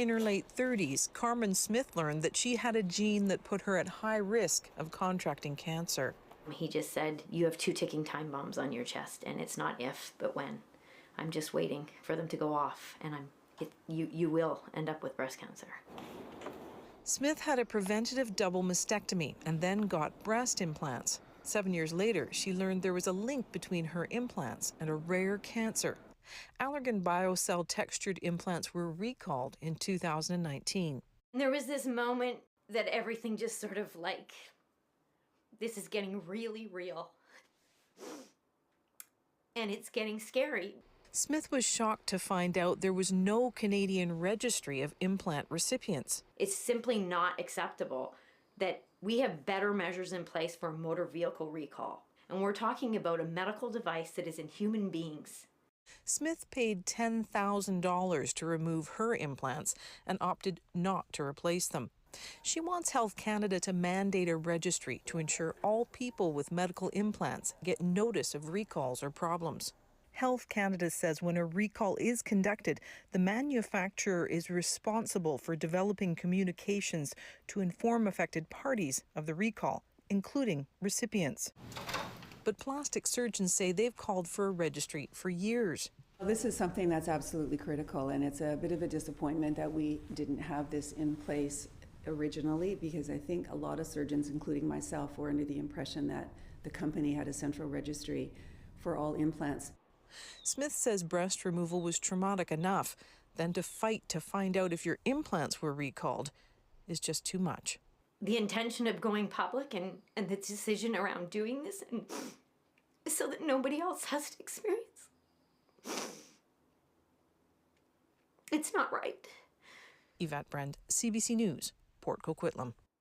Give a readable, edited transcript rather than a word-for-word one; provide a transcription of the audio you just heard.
In her late 30s, Carmen Smith learned that she had a gene that put her at high risk of contracting cancer. He just said, you have 2 ticking time bombs on your chest, and it's not if, but when. I'm just waiting for them to go off, and you will end up with breast cancer. Smith had a preventative double mastectomy and then got breast implants. 7 years later, she learned there was a link between her implants and a rare cancer. Allergan BioCell textured implants were recalled in 2019. There was this moment that everything just sort of like, this is getting really real. And it's getting scary. Smith was shocked to find out there was no Canadian registry of implant recipients. It's simply not acceptable that we have better measures in place for motor vehicle recall. And we're talking about a medical device that is in human beings. Smith paid $10,000 to remove her implants and opted not to replace them. She wants Health Canada to mandate a registry to ensure all people with medical implants get notice of recalls or problems. Health Canada says when a recall is conducted, the manufacturer is responsible for developing communications to inform affected parties of the recall, including recipients. But plastic surgeons say they've called for a registry for years. This is something that's absolutely critical, and it's a bit of a disappointment that we didn't have this in place originally, because I think a lot of surgeons, including myself, were under the impression that the company had a central registry for all implants. Smith says breast removal was traumatic enough. Then to fight to find out if your implants were recalled is just too much. The intention of going public and the decision around doing this, and so that nobody else has to experience. It's not right. Yvette Brand, CBC News, Port Coquitlam.